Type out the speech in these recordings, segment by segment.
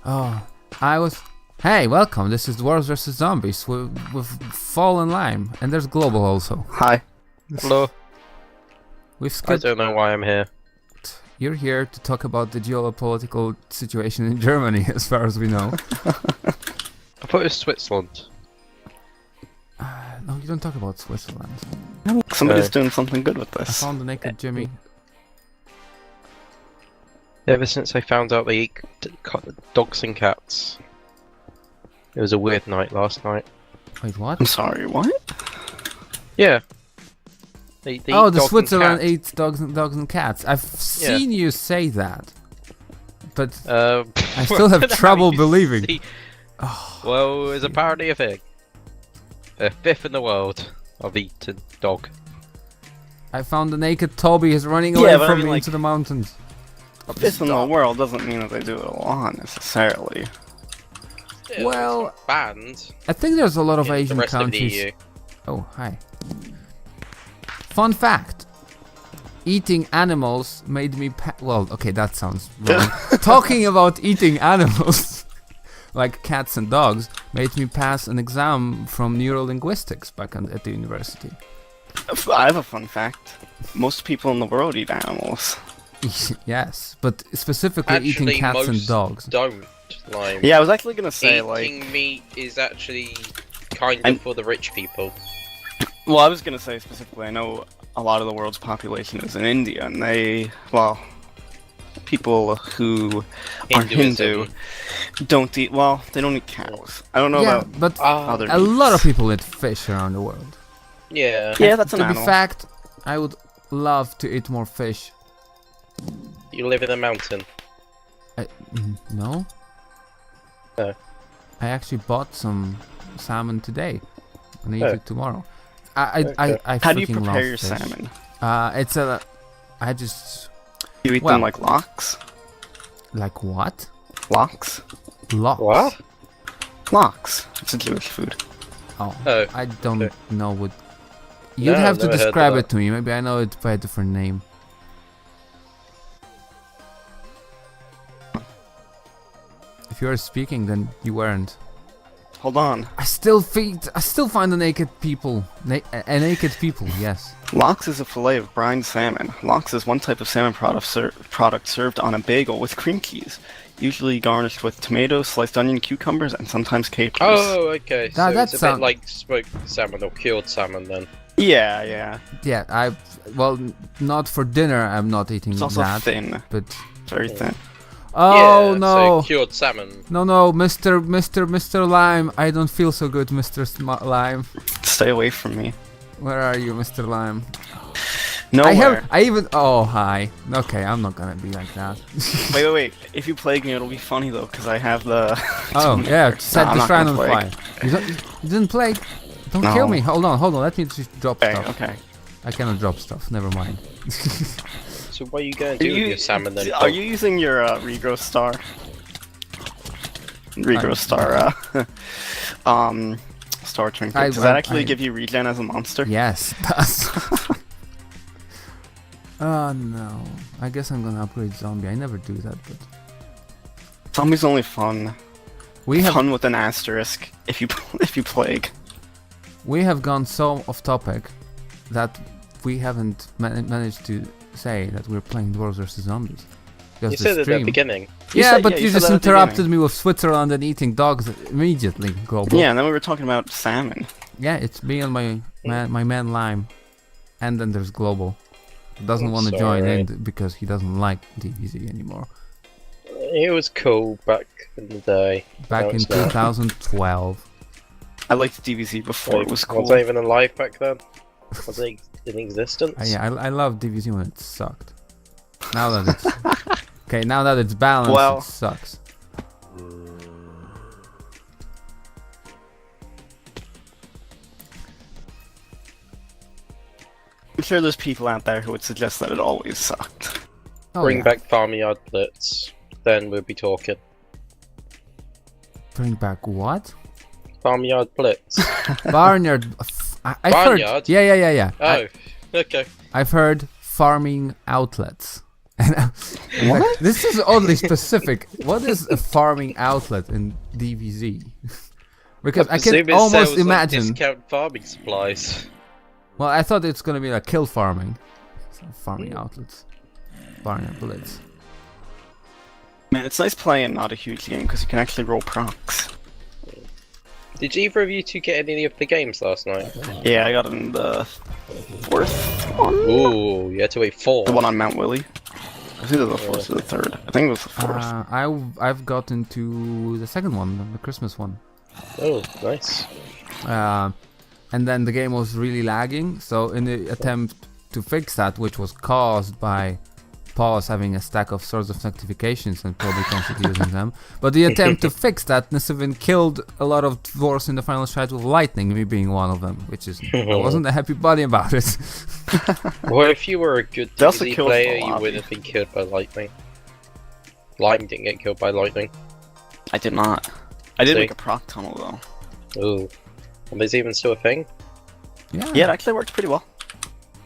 Oh, I was. Hey, welcome. This is Dwarves vs Zombies with Fall&Lime, and there's Global also. Hi. Hello. We've I skipped. don't know why I'm here. You're here to talk about the geopolitical situation in Germany, as far as we know. I thought it was Switzerland. No, you don't talk about Switzerland. Somebody's doing something good with I this. found the naked Jimmy. Ever since I found out they eat dogs and cats. It was a weird night last night. Wait, what? I'm sorry, what? Yeah. They Oh, eat the dogs Switzerland and eats dogs and cats. I've seen you say that, but cats. I still have Now trouble you believing. see- Well, it's apparently a thing. A fifth in the world of eaten dog. I found the naked Toby is running Yeah, away but I from mean, me like- into the mountains. Fifth in the world doesn't mean that they do it a lot, necessarily. Still, Well, it's not banned I think there's a lot of in Asian the rest countries. of the EU. Oh, hi. Fun fact. Eating animals made me well, okay, that sounds wrong. Talking about eating animals, like cats and dogs, made me pass an exam from neurolinguistics back at the university. I have a fun fact. Most people in the world eat animals. Yes, but specifically eating Actually, cats and most dogs. don't, Lime. Yeah, I was actually gonna say, Eating meat is actually kind I'm- of for the rich people. well, I was gonna say specifically, I know a lot of the world's population is in India, and people who are Hindu don't eat, they don't eat cows. I don't know Yeah, about but other a lot of meats. people eat fish around the world. Yeah. Yeah, that's an To be animal. fact, I would love to eat more fish. You live in a mountain. No? Oh. I actually bought some salmon today. And eat Oh. it tomorrow. I How do you freaking love prepare your fish. salmon? It's a... I just... You eat Well- them like lox? Like what? Lox? Lox. What? Lox. It's a Jewish food. Oh, Oh, I don't okay. know what... You'd No, have to never heard of describe that. it to me. Maybe I know it by a different name. If you are speaking, then you weren't. Hold on. I still find the naked people. Naked people, yes. Lox is a fillet of brined salmon. Lox is one type of salmon product served on a bagel with cream cheese, usually garnished with tomatoes, sliced onion, cucumbers, and sometimes capers. Oh, okay. So That it's a sound- bit like smoked salmon or cured salmon then. Yeah. Yeah, well, not for dinner. I'm not eating It's also that. thin. But Very thin. oh Yeah, no, So cured salmon. no, Mr. Lime. I don't feel so good, Lime. Stay away from me. Where are you, Mr. Lime? Nowhere. I even. Oh, hi. Okay, I'm not gonna be like that. Wait. If you plague me, it'll be funny though, because I have the. Oh yeah, set I'm the not shrine gonna on plague. fire. You didn't plague. Don't No. kill me. Hold on. Let me just drop Okay, stuff. okay. I cannot drop stuff. Never mind. So what are you going to do with your salmon then? Are you using your regrowth star? Regrowth star, star trinket. Does that actually give you regen as a monster? Yes, it does. Oh no. I guess I'm gonna upgrade zombie. I never do that, but Zombie's only fun. we have Fun with an asterisk if you plague. gone so off topic that we haven't managed to say that we're playing Dwarves vs Zombies. You Just said at the stream. beginning. Yeah, said- but you you said just that at the interrupted me with Switzerland and eating dogs immediately, Global. Yeah, and then we were talking about salmon. Yeah, it's me and my man Lime. And then there's Global. He doesn't I'm want to join sorry. in because he doesn't like DvZ anymore. It was cool back in the day. Back No, in it's not. 2012. I liked DvZ before it was cool. Was I even alive back then? Was it in existence? Yeah, I love DvZ when it sucked. Now that it's okay, now that it's balanced, Well- it sucks. I'm sure there's people out there who would suggest that it always sucked. Oh, Bring yeah. back Farmyard Blitz. Then we'll be talking. Bring back what? Farmyard Blitz. Barnyard. I've heard. Barnyard? Yeah. Oh, okay. I've heard farming outlets. And like, this is oddly specific. What is a farming outlet in DvZ? Because I can presume it almost sells, imagine. Like, discount farming supplies. Well, I thought it's gonna be like kill farming. So farming outlets. Farming outlets. Man, it's nice playing not a huge game because you can actually roll procs. Did either of you two get any of the games last night? Yeah, I got in the 4th one. Ooh, you had to wait 4. The one on Mount Willie. It was either the 4th or the 3rd. I think it was the 4th. I've gotten to the second one, the Christmas one. Oh, nice. And then the game was really lagging, so in the attempt to fix that, which was caused by Paul's having a stack of Swords of Sanctifications and probably constantly using them, but the attempt to fix that, Nisovin killed a lot of dwarves in the final fight with lightning, me being one of them, which is I wasn't a happy buddy about it. Well, if you were a good They also DvZ killed player, the you lobby. would have been killed by lightning. Lime didn't get killed by lightning. I did not. I did See? make a proc tunnel though. Ooh. And there's even still a thing? Yeah. Yeah, it actually worked pretty well.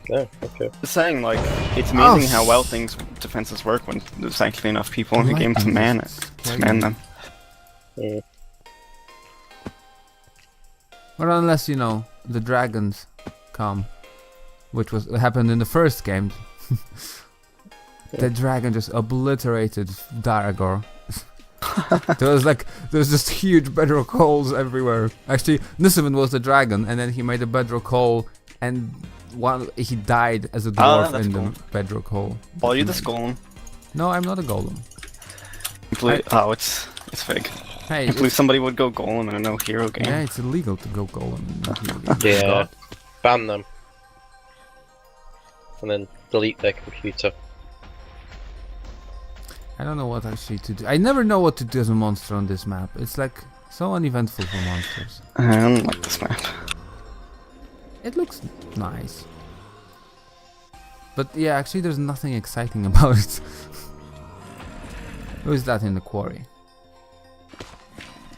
Oh, okay. Just saying, like, it's amazing how well sh- defenses work when there's actually enough people in the game to Lightning man is it, to crazy. man them. Mm. Or unless, you know, the dragons come, which happened in the first game. The dragon just obliterated Daragor. There's just huge bedrock holes everywhere. Actually, Nisovin was the dragon, and then he made a bedrock hole, and he died as a dwarf that's in cool. the bedrock hole. Well, you just golem. No, I'm not a golem. Oh, it's fake. Hey, I believe somebody would go golem in a no hero game. yeah, it's illegal to go golem. in the video game. Yeah. Ban them. And then delete their computer. I don't know what actually to do. I never know what to do as a monster on this map. It's like so uneventful for monsters. I don't like this map. It looks nice. But yeah, actually there's nothing exciting about it. Who is that in the quarry?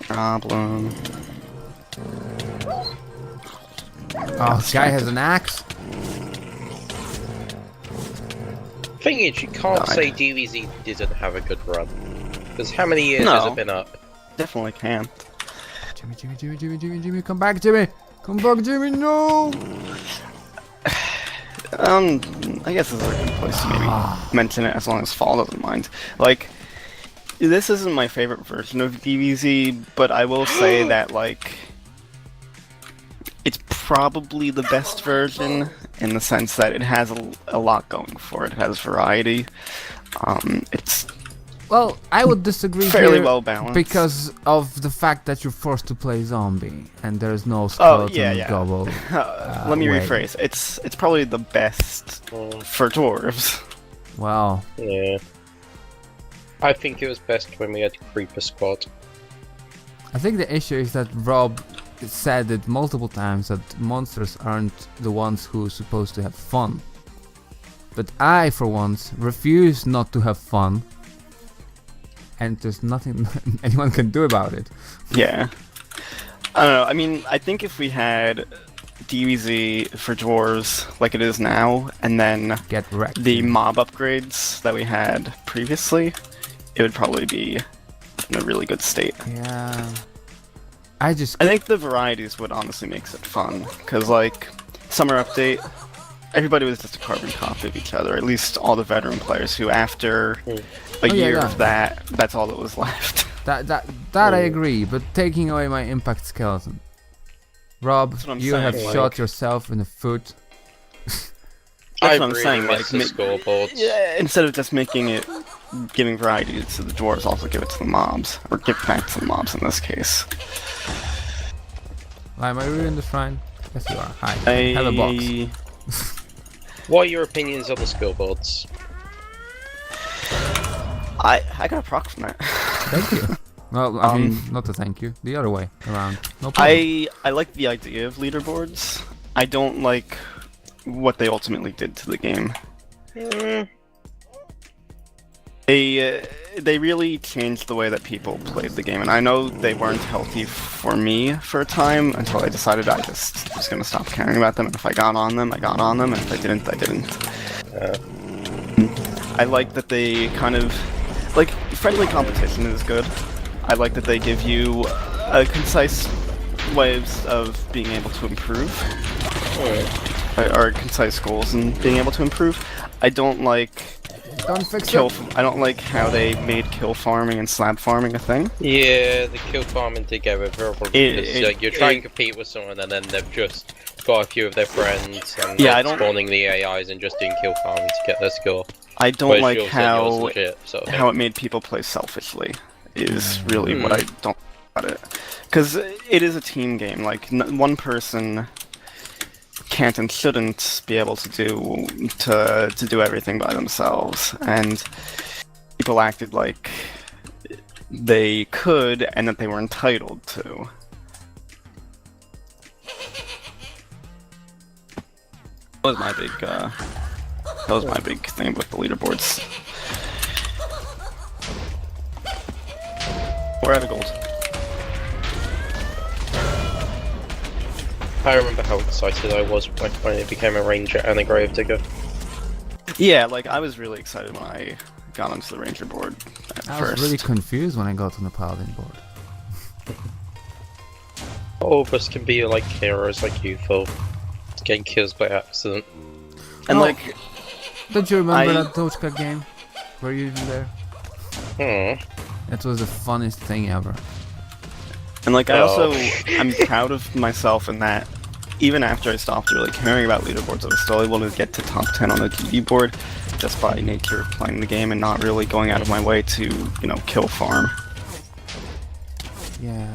Problem. Oh, guy has an axe? Thing is, you can't Died. say DvZ didn't have a good run. Because how many years No. has it been up? Definitely can. Jimmy, come back, Jimmy! Come back, Jimmy, no! I guess this is a good place to maybe mention it as long as Fall doesn't mind. Like, this isn't my favorite version of DvZ, but I will say that, like, it's probably the best version in the sense that it has a lot going for it. It has variety. It's Well, I would disagree fairly here well balanced. because of the fact that you're forced to play zombie and there's no skeleton yeah. gobble. Let me way. rephrase. It's probably the best for dwarves. Wow. Yeah. I think it was best when we had Creeper Squad. I think the issue is that Rob said it multiple times that monsters aren't the ones who are supposed to have fun. But I, for once, refuse not to have fun. And there's nothing anyone can do about it. Yeah. I don't know. I mean, I think if we had DvZ for dwarves like it is now, and then Get wrecked. the mob upgrades that we had previously, it would probably be in a really good state. Yeah. I just... I think the varieties would honestly makes it fun, because like, summer update, everybody was just a carbon copy of each other, at least all the veteran players who after a year yeah. of that, that's all that was left. That I agree, but taking away my impact skeleton. Rob, That's what I'm you saying, have like- shot yourself in the foot. I what I'm really saying, miss like, the scoreboards. Yeah, instead of just making it, giving variety to the dwarves, also give it to the mobs. Or give back to the mobs in this case. Lime, are you in the shrine? Yes, you are. Hi. I Have a box. What are your opinions on the scoreboards? I got a proc from that. Thank you. Well, I mean, not a thank you. The other way around. No problem. I like the idea of leaderboards. I don't like what they ultimately did to the game. They really changed the way that people played the game, and I know they weren't healthy for me for a time until I decided I just was gonna stop caring about them. And if I got on them, I got on them, and if I didn't, I didn't. I like that they kind of like friendly competition is good. I like that they give you concise ways of being able to improve, or concise goals and being able to improve. I don't like Don't fix kill. it. I don't like how they made kill farming and slab farming a thing. Yeah, the kill farming did get a bit because like, you're trying to compete with someone and then they've just got a few of their friends and Yeah, I don't- spawning the AIs and just doing kill farming to get their score. I don't Whereas like yours said yours how legit, sort of how thing. it made people play selfishly. Is really what I don't like about it, because it is a team game. Like one person can't and shouldn't be able to do everything by themselves, and people acted like they could and that they were entitled to. That was my big. That was my big thing with the leaderboards. We're out of gold. I remember how excited I was when I finally became a ranger and a grave digger. Yeah, like I was really excited when I got onto the ranger board at I first. was really confused when I got on the paladin board. All of us can be like heroes like you, Phil. Getting kills by accident. And Oh. like, Don't you remember I- that Dochka game? Were you even there? Hmm. It was the funniest thing ever. and like I also, Oh. I'm proud of myself in that even after I stopped really caring about leaderboards, I was still able to get to top 10 on the DvZ board just by nature of playing the game and not really going out of my way to, you know, kill farm. Yeah.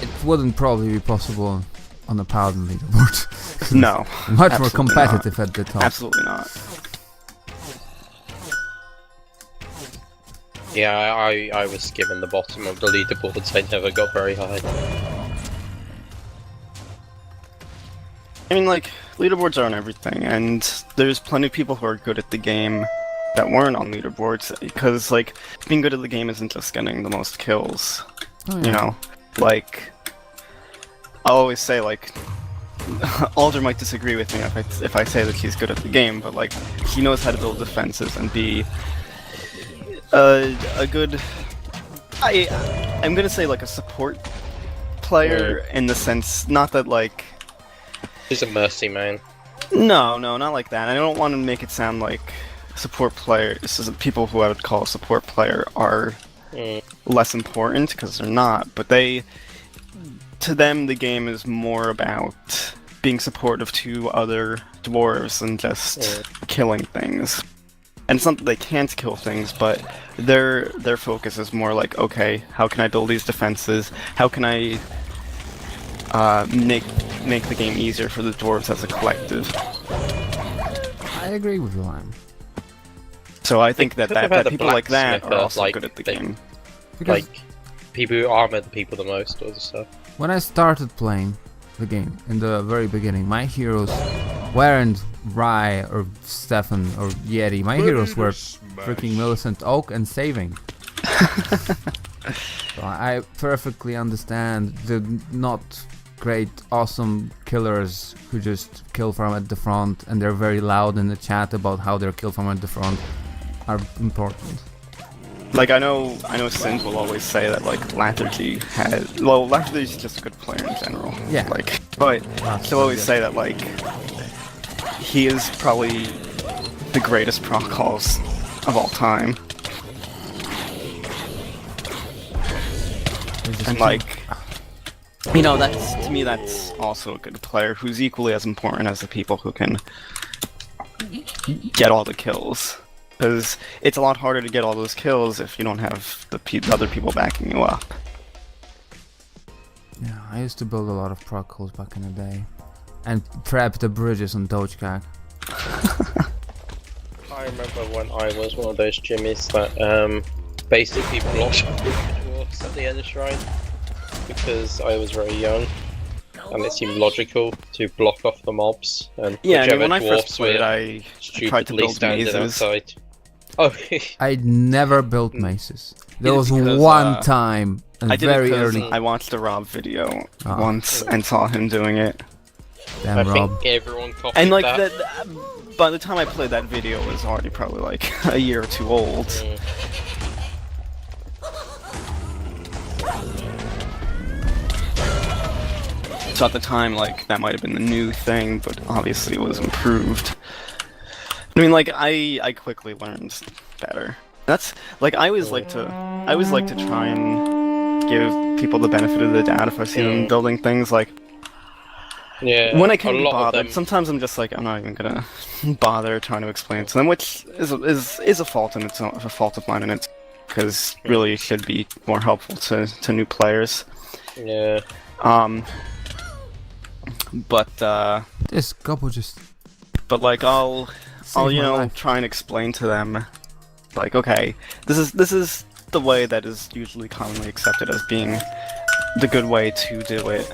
It wouldn't probably be possible on the paladin leaderboard. No. Much more absolutely competitive at the top. Absolutely not. Yeah, I was given the bottom of the leaderboards. I never got very high. I mean, like, leaderboards aren't everything, and there's plenty of people who are good at the game that weren't on leaderboards, because, like, being good at the game isn't just getting the most kills, Oh, you know? Like, I always say, like, Alder might disagree with me if I say that he's good at the game, but, like, he knows how to build defenses and be a good... I'm gonna say, like, a support player in the sense, not that, like... He's a mercy man. No, not like that. I don't want to make it sound like support players, people who I would call a support player are less important, because they're not, but to them the game is more about being supportive to other dwarves than just killing things. And it's not that they can't kill things, but their focus is more like, okay, how can I build these defenses? How can I make the game easier for the dwarves as a collective? I agree with you, Lime. So I think that could have had a people like that blacksmith are or, also like, good at the they- game. Because Like, people who armor the people the most or the stuff. when I started playing the game in the very beginning, my heroes weren't Rai or Stefan or Yeti. My heroes were freaking Millicent Oak and Saving. So I perfectly understand the not great, awesome killers who just kill farm at the front, and they're very loud in the chat about how their kill farm at the front are important. Like I know Sins will always say that like Lethargy Lethargy's just a good player in general. Yeah. Like, but he'll always say that like he is probably the greatest proc calls of all time. And like, you know, that's to me that's also a good player who's equally as important as the people who can get all the kills. Because it's a lot harder to get all those kills if you don't have the other people backing you up. Yeah, I used to build a lot of proc calls back in the day, and prep the bridges on Dogecoin. I remember when I was one of those Jimmies that basically blocked dwarfs at the end of Shrine because I was very young and it seemed logical to block off the mobs and Yeah, I mean, whichever when I dwarfs first played, were I tried to stupidly build standing mazes. outside. Oh, I never built maces. There Yeah, was because, one time, and I did very it because early. I watched a Rob video Ah. once and saw him doing it. Damn, I Rob. think everyone copied And like that. by the time I played that video, it was already probably like a year or two old. Mm. So at the time, like, that might have been the new thing, but obviously it was improved. I mean, like, I quickly learned better. That's, like, I always like to try and give people the benefit of the doubt if I see them building things, like, Yeah, when I can't a be lot of bothered, them. sometimes I'm just like, I'm not even gonna bother trying to explain it to them, which is a fault in its own, a fault of mine in it, because really it should be more helpful to new players. Yeah. But This couple just like I'll saved you my know life. try and explain to them, like, okay, this is the way that is usually commonly accepted as being the good way to do it.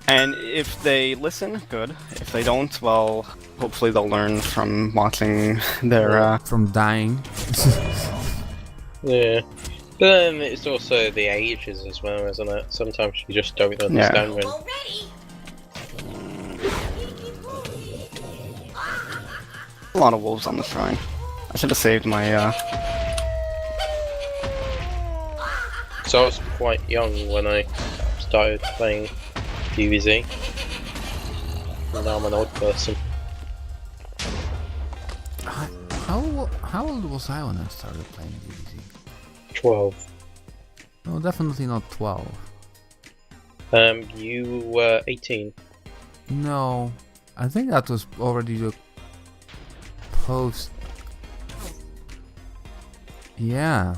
And if they listen, good. If they don't, well, hopefully they'll learn from watching their From dying. Yeah. But then it's also the ages as well, isn't it? Sometimes you just don't understand when. a lot of wolves on the shrine. I should have saved my So I was quite young when I started playing DvZ. And now I'm an old person. How old was I when I started playing DvZ? 12. No, definitely not 12. You were 18. No, I think that was already the post. Yeah,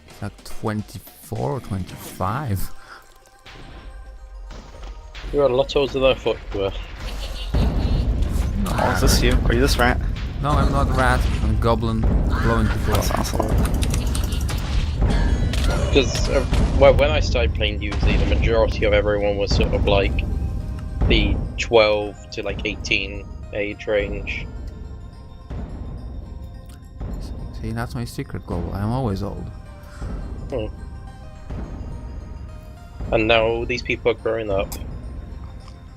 it's like 24 or 25. You're a lot older than I thought you were. Oh, is this you? Are you this rat? No, I'm not a rat. I'm a goblin blowing people That's up. awesome. Because well, when I started playing DvZ, the majority of everyone was sort of like the 12 to like 18 age range. See, that's my secret goal. I'm always old. And now all these people are growing up.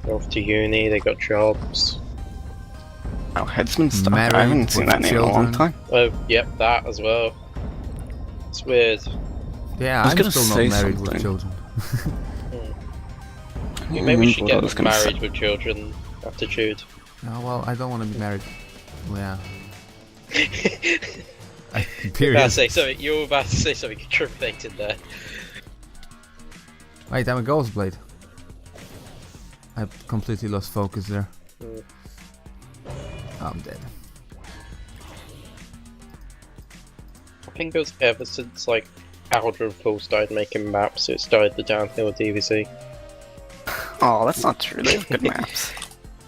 They're off to uni, they got jobs. Oh, Headsman stuff. Married I haven't seen with that name in a long children. time. Oh, yep, that as well. It's weird. Yeah, I was I'm gonna still not say married something. with children. Maybe we should What I get was gonna say. married with children attitude. No, well, I don't want to be married. Well, yeah. You're Period. about to say something. You're about to say something incriminating there. Wait, I'm a ghost blade. I completely lost focus there. Mm. Oh, I'm dead. I think it was ever since like Alder and Paul started making maps, it started the downhill of DvZ. Oh, that's not true. They have good maps.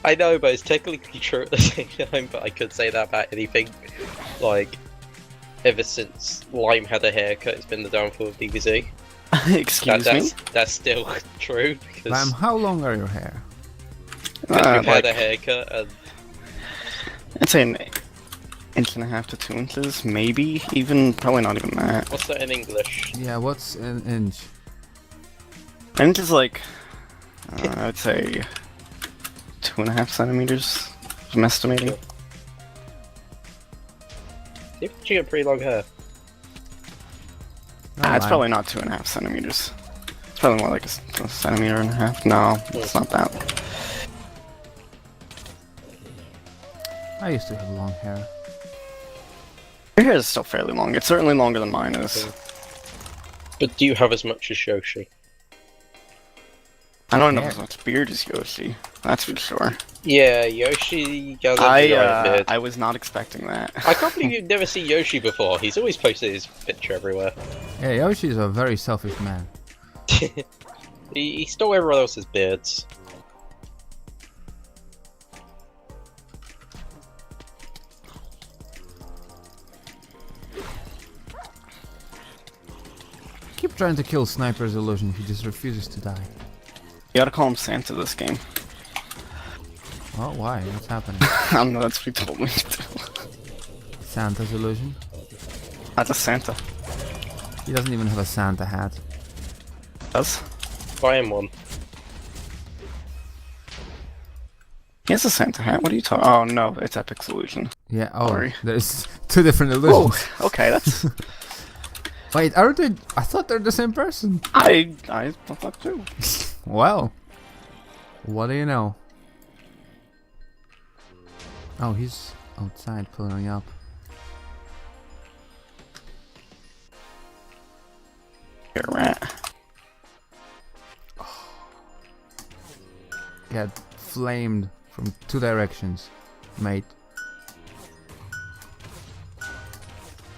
I know, but it's technically true at the same time. But I could say that about anything. Like, ever since Lime had a haircut, it's been the downfall of DvZ. Excuse me. That's still true because Lamb, how long are your hair? you've had Like, a haircut and I'd say an inch and a half to 2 inches, maybe. Even probably not even that. what's that in English? Yeah, what's an inch? An inch is like, I'd say 2.5 centimeters. I'm estimating. You get pretty long hair. No, It's Lamb. probably not 2.5 centimeters. It's probably more like a centimeter and a half. No, it's not that. I used to have long hair. Your hair is still fairly long. It's certainly longer than mine is. But do you have as much as Yoshi? I don't have Yeah. as much beard as Yoshi. That's for sure. Yeah, Yoshi has a giant beard. I was not expecting that. I can't believe you've never seen Yoshi before. He's always posted his picture everywhere. Yeah, Yoshi is a very selfish man. He stole everyone else's beards. Keep trying to kill Sniper's illusion, he just refuses to die. You gotta call him Santa this game. Oh, why? What's happening? I don't know, that's what he told me to do. Santa's illusion? That's a Santa. He doesn't even have a Santa hat. does. Buy him one. He has a Santa hat. What are you talking? Oh no, it's Epic Solution. Yeah. Oh, Sorry. there's two different Oh, illusions. okay, that's. Wait, are they? I thought they're the same person. I thought that too. Well, what do you know? Oh, he's outside pulling up. You're a rat. Get flamed from two directions, mate.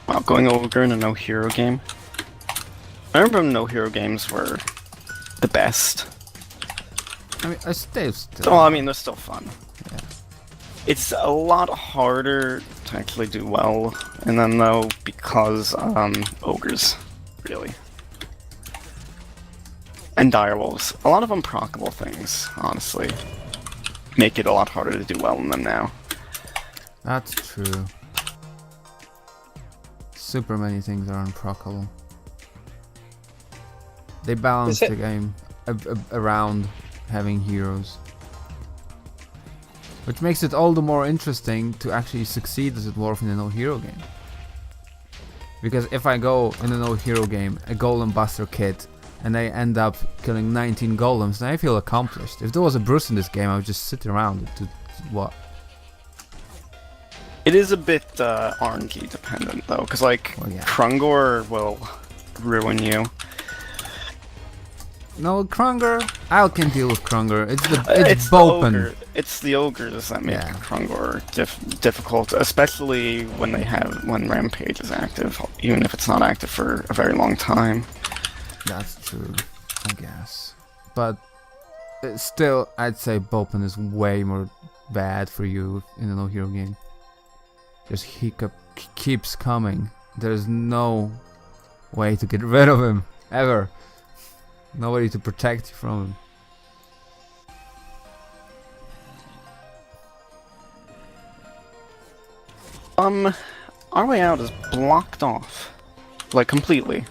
Wow, going ogre in a no hero game. I remember when no hero games were the best. I mean, I still. Well, I mean, they're still fun. Yeah. It's a lot harder to actually do well in them though, because ogres, really. And direwolves. A lot of unproccable things, honestly, make it a lot harder to do well in them now. That's true. Super many things are unproccable. They balance the game around having heroes. Which makes it all the more interesting to actually succeed as a dwarf in a no-hero game. Because if I go in a no-hero game, a golem buster kit, and I end up killing 19 golems, then I feel accomplished. If there was a Bruce in this game, I would just sit around to what? It is a bit RNG dependent though, because like Well, yeah. Krungor will ruin you. No, Krunger, I can deal with Krunger. It's The Bopen. ogre. It's the ogres that make Yeah. Krungor difficult, especially when Rampage is active, even if it's not active for a very long time. That's true, I guess. But still, I'd say Bopen is way more bad for you in a no-hero game. Just he keeps coming. There's no way to get rid of him, ever. Nobody to protect you from him. Our way out is blocked off, like completely.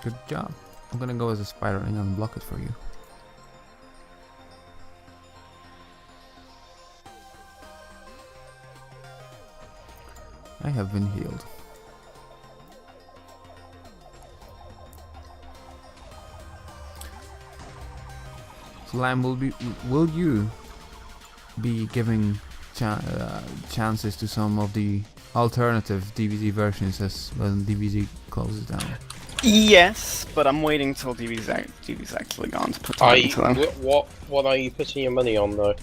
Good job. I'm gonna go as a spider and unblock it for you. I have been healed. So Lime, will you be giving chances to some of the alternative DvZ versions as when DvZ closes down? Yes, but I'm waiting till DvZ's actually gone to put time into them. What are you putting your money on though?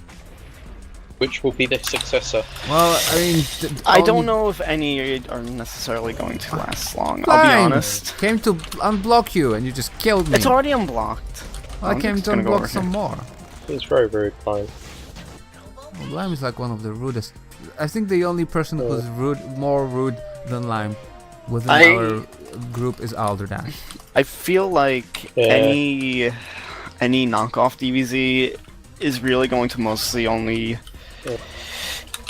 Which will be the successor? Well, I mean, I don't know if any are necessarily going to last long, I'll be Lime honest. came to unblock you and you just killed me. It's already unblocked. Well, I came to unblock some more. It's very rude, fine. Well, Lime is like one of the rudest. I think the only person who's more rude than Lime within our group is Alderdash. I feel like any knockoff DvZ is really going to mostly only,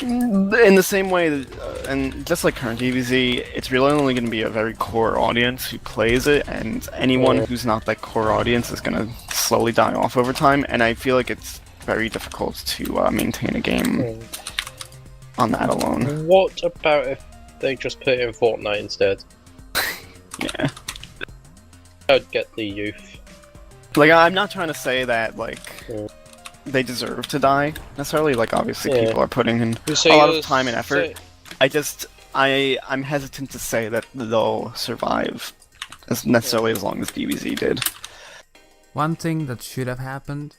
in the same way that, and just like current DvZ, it's really only going to be a very core audience who plays it, and anyone who's not that core audience is going to slowly die off over time, and I feel like it's very difficult to maintain a game on that alone. What about if they just put it in Fortnite instead? Yeah. I'd get the youth. Like, I'm not trying to say that, like, they deserve to die, necessarily. Like, obviously people are putting in a lot of time and effort. I'm hesitant to say that they'll survive as necessarily as long as DvZ did. One thing that should have happened,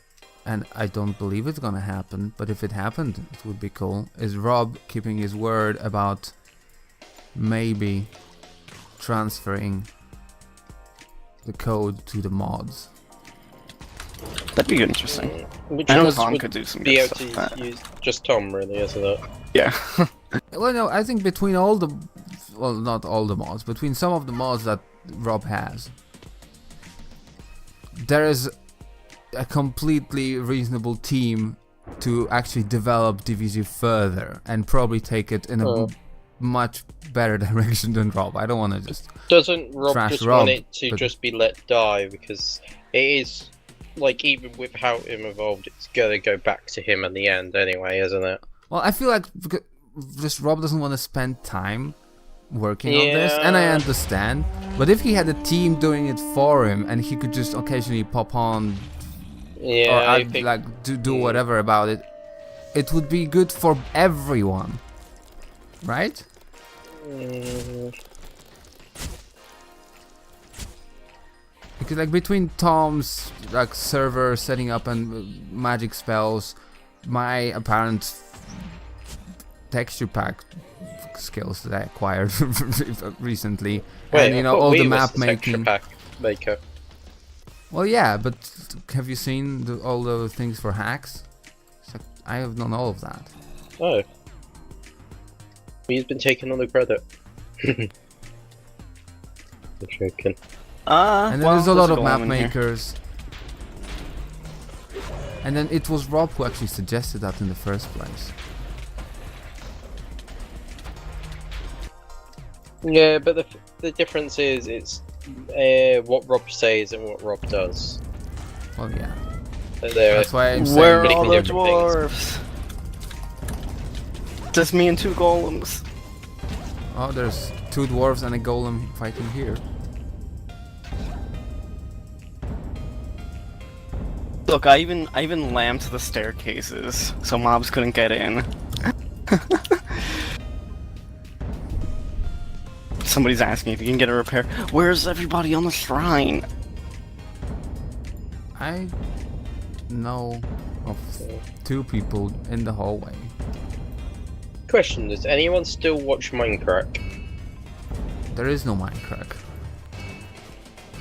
and I don't believe it's gonna happen, but if it happened, it would be cool, is Rob keeping his word about maybe transferring the code to the mods. That'd be interesting. Which I know mods Tom would could do some be good able stuff with to that. use just Tom, really, isn't it? Yeah. Well, no, I think between all the, well, not all the mods, between some of the mods that Rob has, there is a completely reasonable team to actually develop DvZ further and probably take it in a much better direction than Rob. I don't want to just. Doesn't Rob Trash just Rob, want it to but- just be let die? Because it is, like, even with how him evolved, it's gonna go back to him at the end anyway, isn't it? Well, I feel like just Rob doesn't want to spend time working on this, and I Yeah. understand. But if he had a team doing it for him, and he could just occasionally pop on Yeah, or I think do whatever about it, it would be good for everyone, right? mm, Because like between Tom's like server setting up and magic spells, my apparent texture pack skills that I acquired recently, and I you know, thought all we the was map the texture making. pack maker. Well, yeah, but have you seen all the things for hacks? It's like, I have done all of that. Oh, he's been taking all the credit. I'm joking. And then well, there's a lot of golem map in here. makers. And then it was Rob who actually suggested that in the first place. Yeah, but the difference is it's what Rob says and what Rob does. Well, yeah. They're That's why I'm saying Where are pretty all the different dwarves? Just me and 2 golems. Oh, there's 2 dwarves and a golem fighting here. Look, I even lamped the staircases so mobs couldn't get in. Somebody's asking if you can get a repair. Where's everybody on the shrine? I know of 2 people in the hallway. Question: does anyone still watch Minecraft? There is no Minecraft.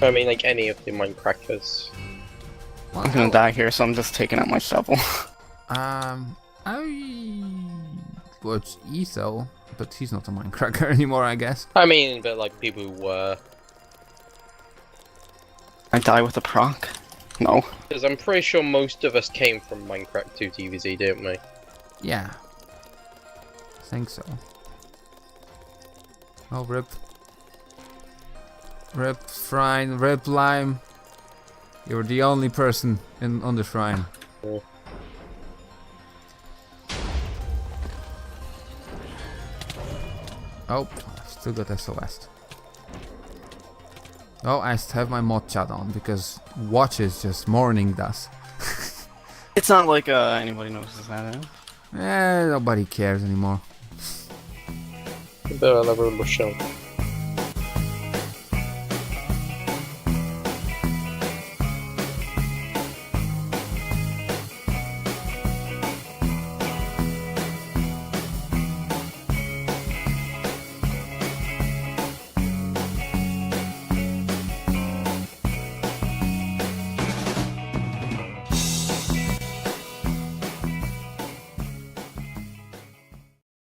I mean, like any of the Minecrafters. Well, I'm gonna die here, so I'm just taking out my shovel. I watch ESO, but he's not a Minecracker anymore, I guess. I mean, but like people who were. I die with a proc? No. Because I'm pretty sure most of us came from Minecraft 2 DvZ, didn't we? Yeah. I think so. Oh, rip. Rip Shrine, rip Lime. You're the only person on the shrine. Yeah. Oh, I've still got SOS. Oh, I have my mod chat on because watch is just morning dust. It's not like anybody notices that, eh? Nobody cares anymore. But I love a show.